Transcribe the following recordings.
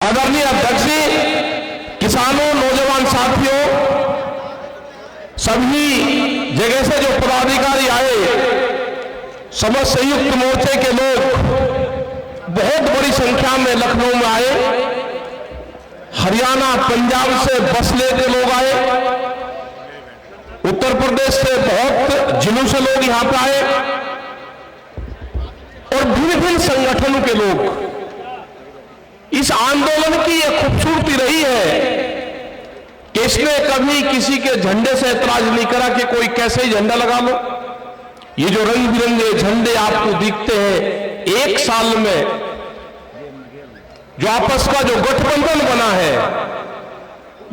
आदरणीय अध्यक्ष जी, किसानों, नौजवान साथियों, सभी जगह से जो पदाधिकारी आए, समस्त संयुक्त मोर्चे के लोग बहुत बड़ी संख्या में लखनऊ में आए। हरियाणा, पंजाब से बस लेके लोग आए, उत्तर प्रदेश से बहुत जिलों से लोग यहां पर आए और भिन्न भिन्न संगठनों के लोग। इस आंदोलन की यह खूबसूरती रही है कि इसने कभी किसी के झंडे से ऐतराज नहीं करा कि कोई कैसे ही झंडा लगा लो। ये जो रंग बिरंगे झंडे आपको दिखते हैं, एक साल में जो आपस का जो गठबंधन बना है,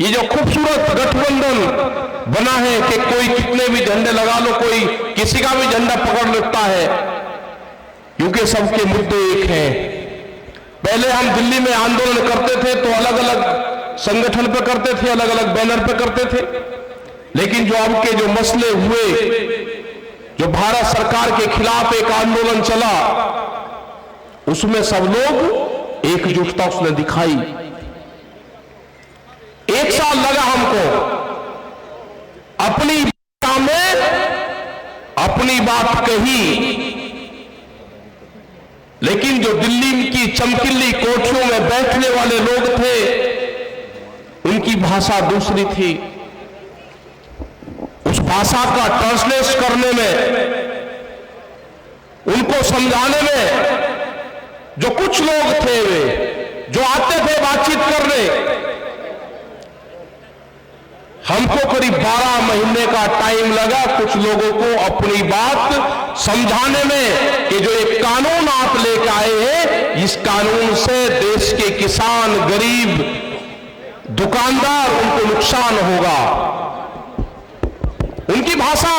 ये जो खूबसूरत गठबंधन बना है कि कोई कितने भी झंडे लगा लो, कोई किसी का भी झंडा पकड़ लेता है, क्योंकि सबके मुद्दे एक हैं। पहले हम दिल्ली में आंदोलन करते थे तो अलग अलग संगठन पे करते थे, अलग अलग बैनर पे करते थे, लेकिन जो अब के जो मसले हुए, जो भारत सरकार के खिलाफ एक आंदोलन चला, उसमें सब लोग एकजुटता उसने दिखाई। एक साल लगा हमको अपनी भाषा में अपनी बात कही, लेकिन जो दिल्ली की चमकीली कोठियों में बैठने वाले लोग थे, उनकी भाषा दूसरी थी। उस भाषा का ट्रांसलेट करने में, उनको समझाने में जो कुछ लोग थे, वे जो आते थे बातचीत करने, हमको करीब 12 महीने का टाइम लगा कुछ लोगों को अपनी बात समझाने में कि जो एक कानून आप लेकर आए हैं, इस कानून से देश के किसान, गरीब, दुकानदार, उनको नुकसान होगा। उनकी भाषा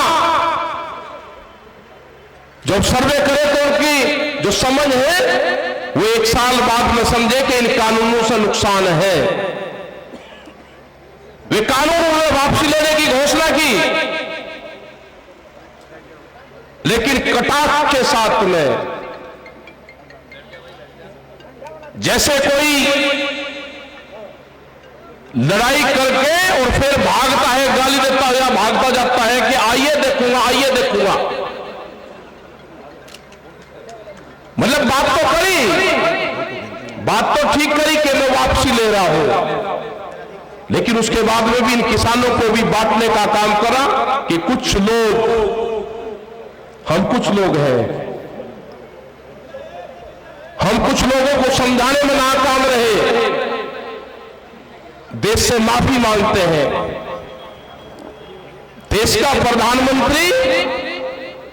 जब सर्वे करे तो उनकी जो समझ है, वो एक साल बाद में समझे कि इन कानूनों से नुकसान है। वे कानून उन्होंने वापसी लेने की घोषणा की, लेकिन कटाक्ष के साथ में, जैसे कोई लड़ाई करके और फिर भागता है, गाली देता है या भागता जाता है कि आइए देखूंगा, आइए देखूंगा। मतलब बात तो करी, बात तो ठीक करी कि मैं वापसी ले रहा हूं, लेकिन उसके बाद में भी इन किसानों को भी बांटने का काम करा कि कुछ लोग, हम कुछ लोग हैं, हम कुछ लोगों को समझाने में नाकाम रहे, देश से माफी मांगते हैं। देश का प्रधानमंत्री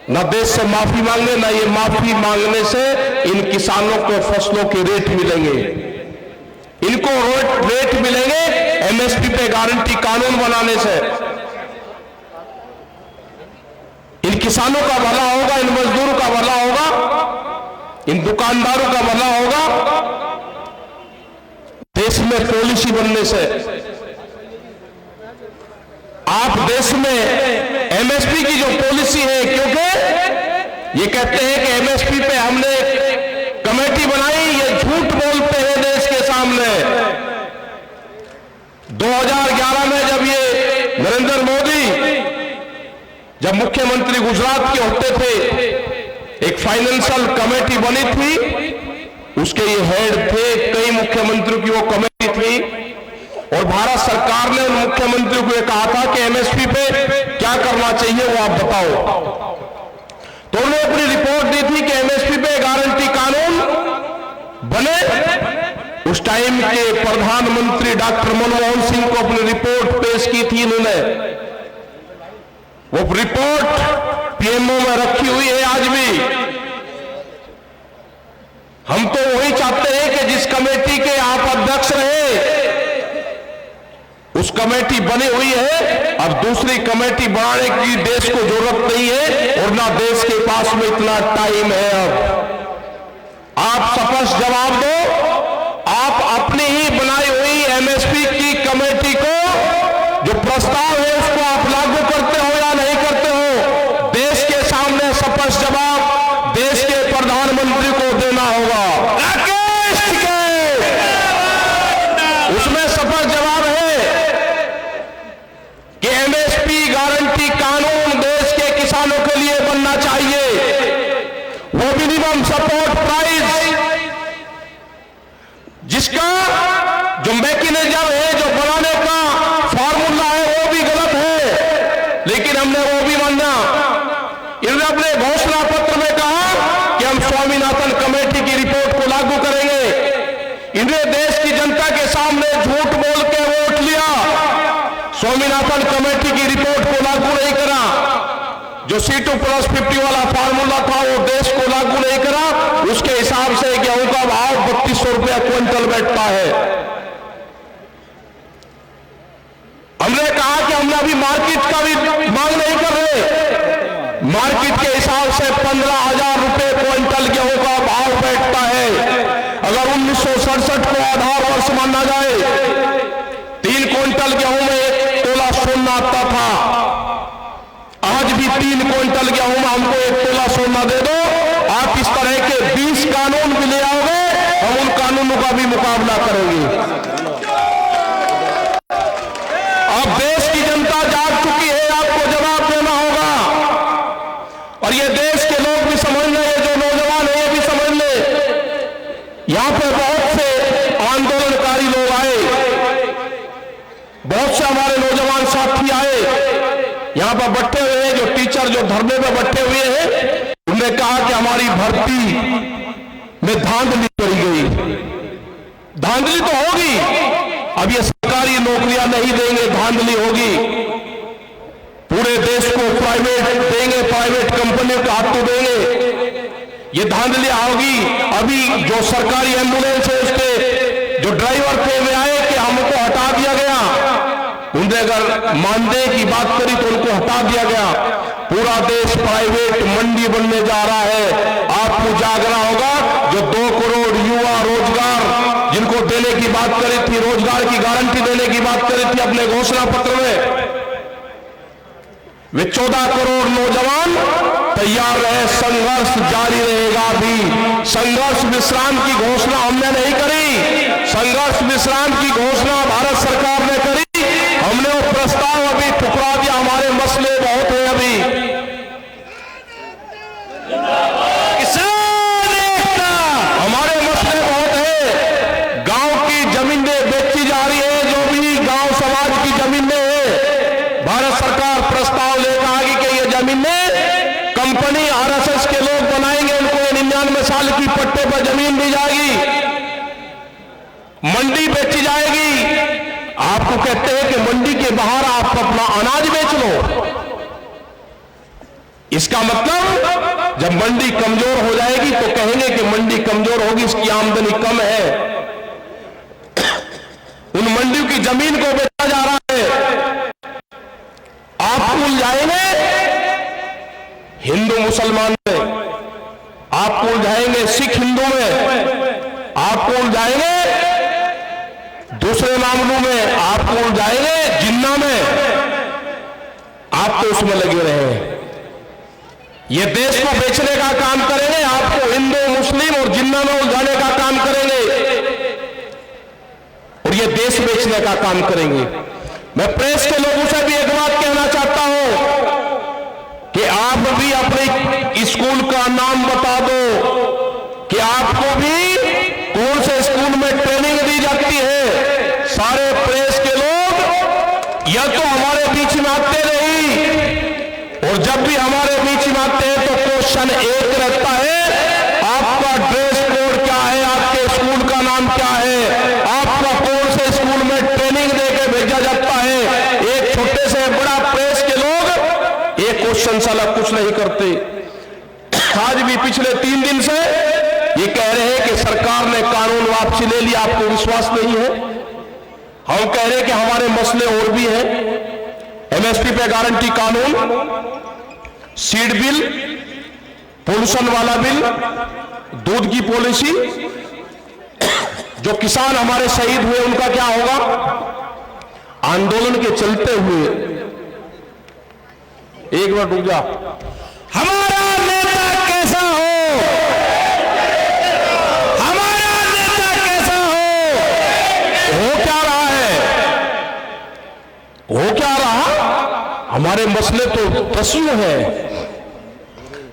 ना देश से माफी मांगे, ना ये माफी मांगने से इन किसानों को फसलों के रेट मिलेंगे। इनको रेट मिलेंगे एमएसपी पे गारंटी कानून बनाने से। इन किसानों का भला होगा, इन मजदूरों का भला होगा, इन दुकानदारों का भला होगा देश में पॉलिसी बनने से। आप देश में एमएसपी की जो पॉलिसी है, क्योंकि ये कहते हैं कि एमएसपी पे हमने कमेटी बनाई, ये झूठ बोलते हैं देश के सामने। 2011 में जब ये नरेंद्र मोदी जब मुख्यमंत्री गुजरात के होते थे, एक फाइनेंशियल कमेटी बनी थी, उसके ये हेड थे, कई मुख्यमंत्रियों की वो कमेटी थी, और भारत सरकार ने उन मुख्यमंत्रियों को यह कहा था कि एमएसपी पे क्या करना चाहिए वो आप बताओ। तो उन्होंने अपनी रिपोर्ट दी थी कि एमएसपी पे गारंटी कानून बने। उस टाइम के प्रधानमंत्री डॉक्टर मनमोहन सिंह को अपनी रिपोर्ट पेश की थी इन्होंने। वो रिपोर्ट पीएमओ में रखी हुई है आज भी। हम तो वही चाहते हैं कि जिस कमेटी के आप अध्यक्ष रहे, उस कमेटी बनी हुई है, अब दूसरी कमेटी बनाने की देश को जरूरत नहीं है, और ना देश के पास में इतना टाइम है। अब आप स्पष्ट जवाब दो, आप अपनी ही बनाई हुई एमएसपी की कमेटी को जो प्रस्ताव है उसको आप लागू करते हो या नहीं करते हो? देश के सामने स्पष्ट जवाब देश के प्रधानमंत्री को देना होगा। राकेश टिकैत उसमें सफल जवाब है कि एमएसपी गारंटी कानून देश के किसानों के लिए बनना चाहिए। वो मिनिमम सपोर्ट प्राइस जिसका जो मैकेनिज्म है, जो बनाने का फॉर्मूला है, वो भी गलत है, लेकिन हमने वो भी माना। इन्होंने अपने घोषणा पत्र में कहा कि हम स्वामीनाथन कमेटी की रिपोर्ट को लागू करेंगे। इन्होंने देश की जनता के सामने झूठ बोल के वोट लिया, स्वामीनाथन कमेटी की रिपोर्ट को लागू नहीं करा। जो C2+50 वाला फार्मूला था वो देश को लागू नहीं करा। उसके हिसाब से गेहूं का भाव 3200 रुपया क्विंटल बैठता है। हमने कहा कि हमने अभी मार्केट का भी मांग नहीं कर रहे। मार्केट के हिसाब से 15,000 रुपए क्विंटल गेहूं का भाव बैठता है। अगर 1967 को आधार वर्ष माना जाए, 3 क्विंटल गेहूं में 1 तोला सोना आता था। आज भी 3 क्विंटल गेहूं में हमको 1 तोला सोना दे दो, आप इस तरह के 20 कानून भी ले आओगे, हम उन कानूनों का भी मुकाबला करेंगे। अब देश की जनता जाग चुकी है, आपको जवाब देना होगा। और ये देश के लोग भी समझ ले, जो नौजवान है ये भी समझ ले। यहां पर बहुत से आंदोलनकारी लोग आए, बहुत से हमारे नौजवान साथी आए, यहां पर बैठे हुए हैं, जो टीचर जो धरने में बैठे हुए हैं। उन्होंने कहा कि हमारी भर्ती में धांधली करी गई। धांधली तो होगी, अब ये सरकारी नौकरियां नहीं देंगे, धांधली होगी। पूरे देश को प्राइवेट देंगे, प्राइवेट कंपनियों के हाथों देंगे, ये धांधली होगी। अभी जो सरकारी एम्बुलेंस है उसके जो ड्राइवर थे वे आए कि हमको हटा दिया गया। उनसे अगर मानदेय की बात करी तो उनको हटा दिया गया। पूरा देश प्राइवेट मंडी बनने जा रहा है। आपको जागना होगा। जो 2 करोड़ युवा रोजगार जिनको देने की बात करी थी, रोजगार की गारंटी देने की बात करी थी अपने घोषणा पत्र में, वे 14 करोड़ नौजवान तैयार रहे। संघर्ष जारी रहेगा। भी संघर्ष विश्राम की घोषणा हमने नहीं करी, संघर्ष विश्राम की घोषणा भारत सरकार ने करी। हमने वो प्रस्ताव अभी ठुकरा दिया। हमारे मसले बहुत हैं अभी। हमारे मसले बहुत हैं। गांव की जमीनें बेची जा रही है, जो भी गांव समाज की जमीनें हैं, भारत सरकार प्रस्ताव लेकर आ गई कि ये जमीनें कंपनी RSS के लोग बनाएंगे, उनको 99 साल की पट्टे पर जमीन दी जाएगी, मंडी बेची जाएगी। आपको कहते हैं कि मंडी के बाहर आप अपना अनाज बेच लो। इसका मतलब जब मंडी कमजोर हो जाएगी तो कहेंगे कि मंडी कमजोर होगी, इसकी आमदनी कम है। उन मंडियों की जमीन को बेचा जा रहा है। आप भूल जाएंगे हिंदू मुसलमान में, आप भूल जाएंगे सिख हिंदू में, आप भूल जाएंगे दूसरे मामलों में, आप भूल जाएंगे जिन्ना में। आप तो उसमें लगे रहे। ये देश को बेचने का काम करेंगे, आपको हिंदू मुस्लिम और जिन्ना में उलझाने का काम करेंगे, और ये देश बेचने का काम करेंगे। मैं प्रेस के लोगों से भी एक बात कहना चाहता हूं कि आप भी अपने स्कूल का नाम बता दो कि आपको भी कौन से स्कूल में ट्रेनिंग दी जाती है। सारे प्रेस के लोग या तो हमारे बीच में आते नहीं, और जब भी हमारे बीच में आते हैं तो क्वेश्चन एक रहता है, आपका ड्रेस कोड क्या है, आपके स्कूल का नाम क्या है, आपका कौन से स्कूल में ट्रेनिंग देके भेजा जाता है। एक छोटे से बड़ा प्रेस के लोग एक क्वेश्चन से अलग कुछ नहीं करते। आज भी पिछले 3 दिन से ये कह रहे हैं कि सरकार ने कानून वापसी ले लिया, आपको विश्वास नहीं है। हम कह रहे हैं कि हमारे मसले और भी हैं। एमएसपी पे गारंटी कानून, सीड बिल, पोल्यूशन वाला बिल, दूध की पॉलिसी, जो किसान हमारे शहीद हुए उनका क्या होगा। आंदोलन के चलते हुए, एक मिनट रुक जा, हमारा नेता कैसा हो, हमारा नेता कैसा हो क्या हमारे मसले तो पशु हैं।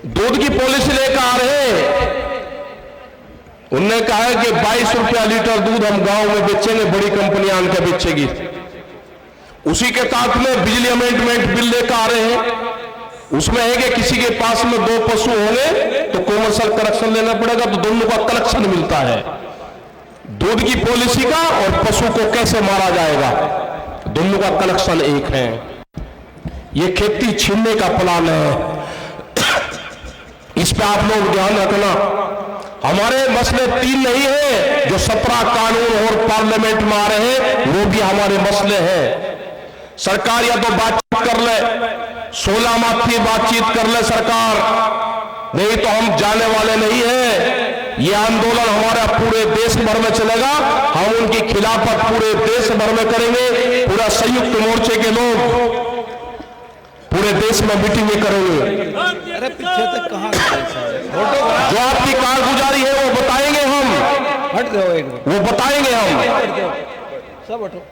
दूध की पॉलिसी लेकर आ रहे हैं, उनने कहा है कि 22 रुपया लीटर दूध हम गांव में बेचेंगे, बड़ी कंपनियां आनकर बेचेगी। उसी के साथ में बिजली अमेंडमेंट बिल लेकर आ रहे हैं, उसमें है कि किसी के पास में 2 पशु होंगे तो कॉमर्शियल कनेक्शन लेना पड़ेगा, तो दोनों का कनेक्शन मिलता है। दूध की पॉलिसी का और पशु को कैसे मारा जाएगा, दोनों का कनेक्शन एक है। ये खेती छीनने का प्लान है, इस पे आप लोग ध्यान रखना। हमारे मसले 3 नहीं है जो 17 कानून और पार्लियामेंट में आ रहे हैं, वो भी हमारे मसले हैं। सरकार या तो बातचीत कर ले, 16 माह की बातचीत कर ले सरकार, नहीं तो हम जाने वाले नहीं है। ये आंदोलन हमारा पूरे देश भर में चलेगा, हम उनकी खिलाफत पूरे देश भर में करेंगे। पूरा संयुक्त मोर्चे के लोग पूरे देश में मीटिंगें करेंगे। अरे पीछे तक कहाँ जो आपकी कारगुजारी है वो बताएंगे हम, हट जाओ एक वो बताएंगे हम। सब हटो।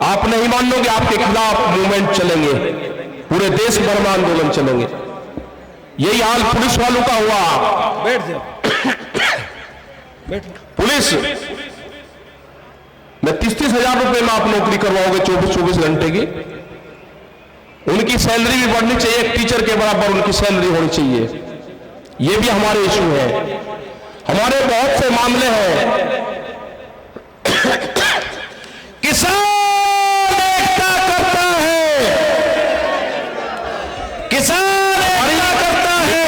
आप नहीं मानोगे, आपके खिलाफ मूवमेंट चलेंगे, पूरे देश भर में आंदोलन चलेंगे। यही हाल पुलिस वालों का हुआ। बैठ जाओ, बैठ। पुलिस में 30-30 हजार रुपए में आप नौकरी करवाओगे 24-24 घंटे की। उनकी सैलरी भी बढ़नी चाहिए, एक टीचर के बराबर उनकी सैलरी होनी चाहिए। ये भी हमारे इशू है, हमारे बहुत से मामले हैं। किसान एकता करता है, किसान एकता करता है।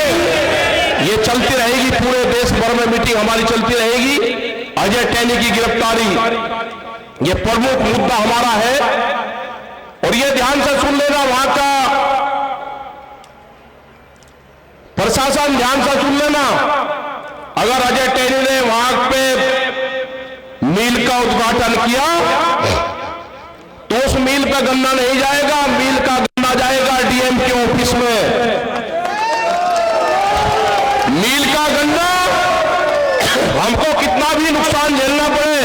ये चलती रहेगी, पूरे देश भर में मीटिंग हमारी चलती रहेगी। अजय टैनी की गिरफ्तारी ये प्रमुख मुद्दा हमारा है, और ये ध्यान से सुन लेना, वहां का प्रशासन ध्यान से सुन लेना। अगर अजय टैनी ने वहां पे मिल का उद्घाटन किया तो उस मिल पे गन्ना नहीं जाएगा, मिल का गन्ना जाएगा डीएम के ऑफिस में। मिल का गन्ना हमको कितना भी नुकसान झेलना पड़े,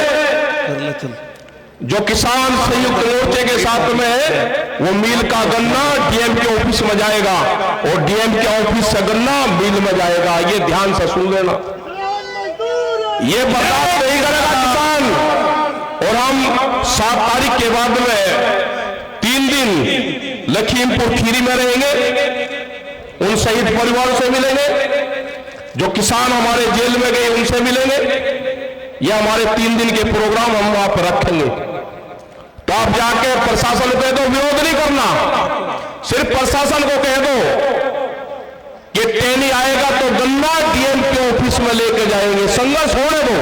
जो किसान संयुक्त मोर्चे के साथ में है, वो मिल का गन्ना डीएम के ऑफिस में जाएगा और डीएम के ऑफिस से गन्ना मिल में जाएगा। ये ध्यान से सुन लेना, ये बर्दाश्त नहीं करेगा किसान। और हम 7 तारीख के बाद में 3 दिन लखीमपुर खीरी में रहेंगे, उन शहीद परिवारों से मिलेंगे, जो किसान हमारे जेल में गए उनसे मिलेंगे। ये हमारे 3 दिन के प्रोग्राम हम वहां पर रखेंगे। तो आप जाके प्रशासन को कह दो, विरोध नहीं करना, सिर्फ प्रशासन को कह दो कि टैनी आएगा तो गन्ना डीएम के ऑफिस में लेके जाएंगे। संघर्ष होने दो,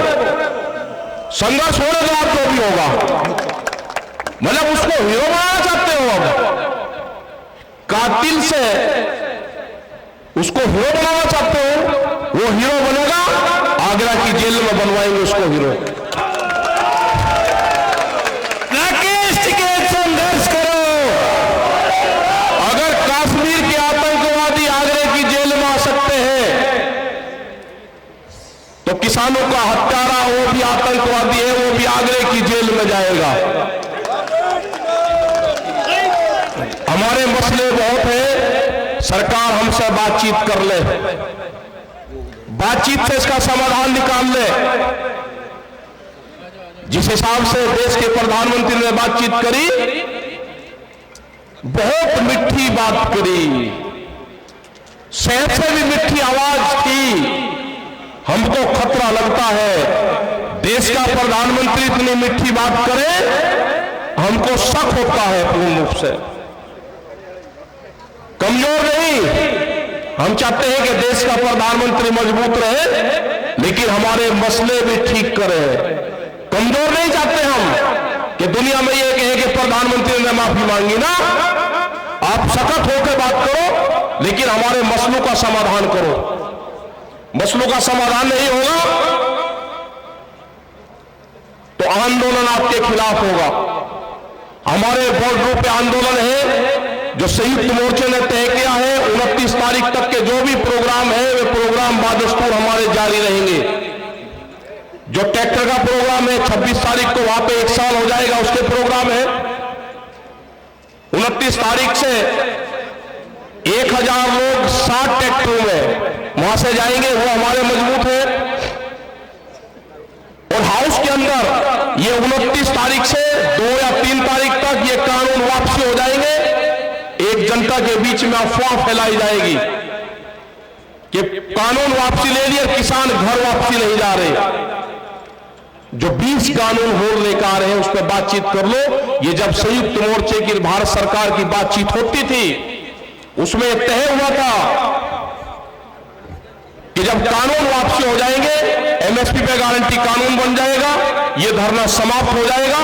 संघर्ष होने दो, आप जो भी होगा। मतलब उसको हीरो बनाना चाहते हो, अब कातिल से उसको हीरो बनाना चाहते हो, वो हीरो बनेगा, आगरा की जेल में बनवाएंगे उसको हीरो। राकेश टिकैत संघर्ष करो। अगर कश्मीर के आतंकवादी आगरे की जेल में आ सकते हैं तो किसानों का हत्यारा वो भी आतंकवादी है, वो भी आगरे की जेल में जाएगा। हमारे मसले बहुत है, सरकार हमसे बातचीत कर ले, बातचीत से इसका समाधान निकाल ले। जिस हिसाब से देश के प्रधानमंत्री ने बातचीत करी, बहुत मिठी बात करी, शहद से भी मिठी आवाज की। हमको खतरा लगता है देश का प्रधानमंत्री इतनी मिठी बात करे, हमको शक होता है पूर्ण रूप से। कमजोर नहीं, हम चाहते हैं कि देश का प्रधानमंत्री मजबूत रहे, लेकिन हमारे मसले भी ठीक करे। कमजोर नहीं चाहते हम कि दुनिया में ये कहे कि प्रधानमंत्री ने माफी मांगी ना। आप सख्त होकर बात करो, लेकिन हमारे मसलों का समाधान करो। मसलों का समाधान नहीं होगा तो आंदोलन आपके खिलाफ होगा। हमारे बॉर्डरों पे आंदोलन है जो संयुक्त मोर्चे ने तय किया है। 29 तारीख तक के जो भी प्रोग्राम है वे प्रोग्राम बादस्तूर हमारे जारी रहेंगे। जो ट्रैक्टर का प्रोग्राम है 26 तारीख को वहां पे 1 साल हो जाएगा, उसके प्रोग्राम है। 29 तारीख से 1000 लोग 60 ट्रैक्टरों में वहां से जाएंगे, वो हमारे मजबूत है। और हाउस के अंदर ये 29 तारीख से 2 या 3 तारीख तक ये कानून वापसी हो जाएंगे। एक जनता के बीच में अफवाह फैलाई जाएगी कि कानून वापसी ले लिए, किसान घर वापसी नहीं जा रहे। जो 20 कानून और लेकर आ रहे हैं उस पर बातचीत कर लो। ये जब संयुक्त मोर्चे की भारत सरकार की बातचीत होती थी उसमें तय हुआ था कि जब कानून वापसी हो जाएंगे, एमएसपी पे गारंटी कानून बन जाएगा, ये धरना समाप्त हो जाएगा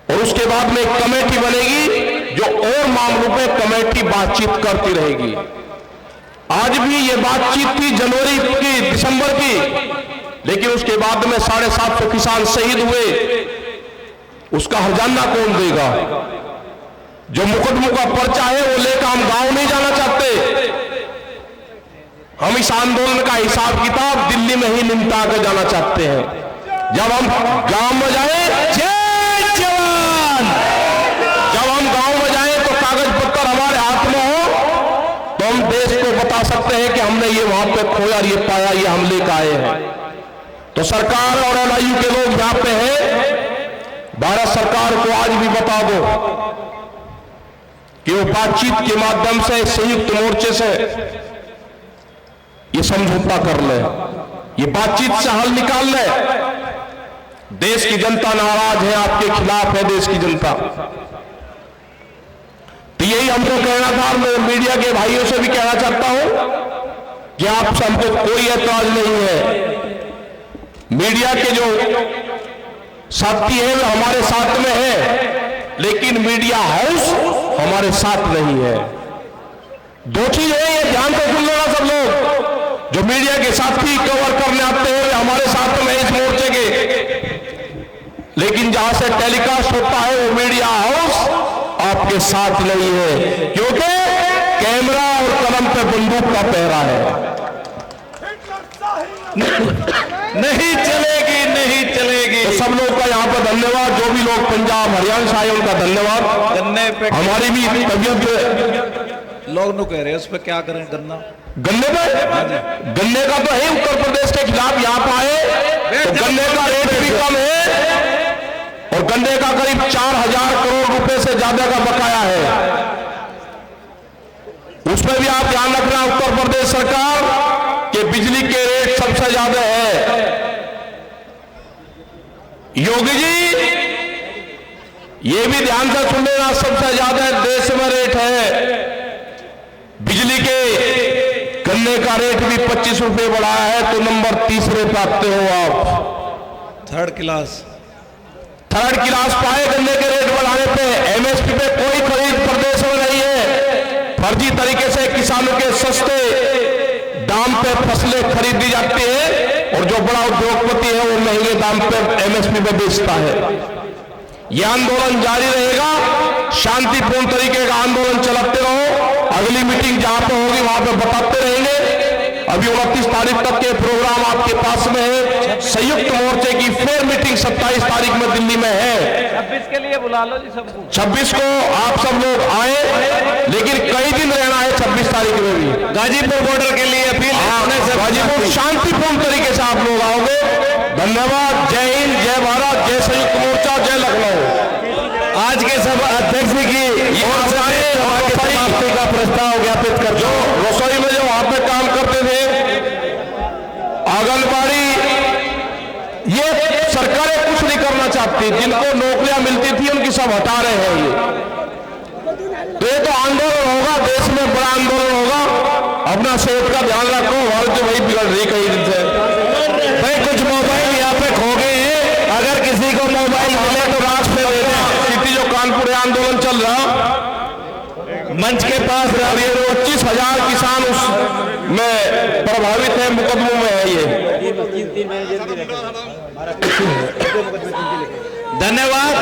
और उसके बाद में एक कमेटी बनेगी जो और मामलों पे कमेटी बातचीत करती रहेगी। आज भी ये बातचीत थी जनवरी की, दिसंबर की, लेकिन उसके बाद में 750 किसान शहीद हुए, उसका हर्जाना कौन देगा? जो मुकदमों का पर्चा है वो लेकर हम गांव नहीं जाना चाहते। हम इस आंदोलन का हिसाब किताब दिल्ली में ही निपटा कर जाना चाहते हैं। जब हम गांव में जाए, जय जवान, जब हम गांव में जाए तो कागज पत्तर हमारे हाथ में हो तो हम देश को बता सकते हैं कि हमने ये वहां पे खोया, ये पाया, ये हम लेकर आए हैं। तो सरकार और एलआईयू के लोग यहां पे हैं, भारत सरकार को आज भी बता दो कि वो बातचीत के माध्यम से संयुक्त मोर्चे से ये समझौता कर ले, ये बातचीत से हल निकाल ले। देश की जनता नाराज है, आपके खिलाफ है देश की जनता। तो यही हमको कहना था। मैं मीडिया के भाइयों से भी कहना चाहता हूं कि आपसे हमको कोई ऐतराज नहीं है। मीडिया के जो साथी है वो हमारे साथ में है, लेकिन मीडिया हाउस हमारे साथ नहीं है। दो चीज है, ये ध्यान से सुन लेना सब लोग। जो मीडिया के साथी कवर करने आते हैं हमारे साथ में इस मोर्चे के, लेकिन जहां से टेलीकास्ट होता है वो मीडिया हाउस आपके साथ नहीं है, क्योंकि कैमरा और कलम पे बंदूक का पहरा है। नहीं चलेगी, नहीं चलेगी। तो सब लोग का यहाँ पर धन्यवाद। जो भी लोग पंजाब हरियाणा से आए उनका धन्यवाद। गन्ने पे हमारी भी तबीयत जो है, लोग नु कह रहे हैं उस पर क्या करें? गन्ना, गन्ने पे, गन्ने का तो है उत्तर प्रदेश के खिलाफ यहाँ पर आए तो गन्ने का रेट भी कम है और गन्ने का करीब 4000 करोड़ रुपए से ज्यादा का बकाया है। उसमें भी आप ध्यान रखना उत्तर प्रदेश सरकार कि बिजली के रेट सबसे ज्यादा है। योगी जी ये भी ध्यान से सुन लेना, सबसे ज्यादा देश में रेट है बिजली के। गन्ने का रेट भी 25 रुपए बढ़ाया है तो नंबर 3रे पे आते हो आप। थर्ड क्लास पाए गन्ने के रेट बढ़ाने पे। एमएसपी पे कोई खरीद प्रदेश में नहीं है। फर्जी तरीके से किसानों के सस्ते दाम पे फसलें खरीदी जाती है और जो बड़ा उद्योगपति है वो महंगे दाम पे एमएसपी पे बेचता है। यह आंदोलन जारी रहेगा, शांतिपूर्ण तरीके का आंदोलन चलाते रहो। अगली मीटिंग जहां पर होगी वहां पर बताते रहेंगे। अभी 29 तारीख तक के प्रोग्राम आपके पास में है। संयुक्त मोर्चे की फिर मीटिंग 27 तारीख में दिल्ली में है। 26 के लिए बुला लो जी सबको। 26 को आप सब लोग आए, लेकिन कई दिन रहना है 26 तारीख में भी। गाजीपुर बॉर्डर के लिए अपील है। गाजीपुर शांतिपूर्ण तरीके से आप लोग आओगे। धन्यवाद। जय हिंद, जय भारत, जय संयुक्त मोर्चा, जय लखनऊ। आज के सब अध्यक्ष की ओर से समाप्ति का प्रस्ताव ज्ञापित कर जो रसोई में जो वहां पे काम करते थे, आंगनबाड़ी, ये सरकारें कुछ नहीं करना चाहती। जिनको नौकरियां मिलती थी उनकी सब हटा रहे हैं ये तो आंदोलन होगा, देश में बड़ा आंदोलन होगा। अपना सेहत का ध्यान रखो। हालत जो वही बिगड़ रही कई दिन से। भाई कुछ मोबाइल यहाँ पे खो गए हैं, अगर किसी को मोबाइल मिले तो रास्ते दे दें। स्थिति जो कानपुर आंदोलन चल रहा मंच के पास 25,000 किसान उसमें प्रभावित है, मुकदमों में है ये। धन्यवाद।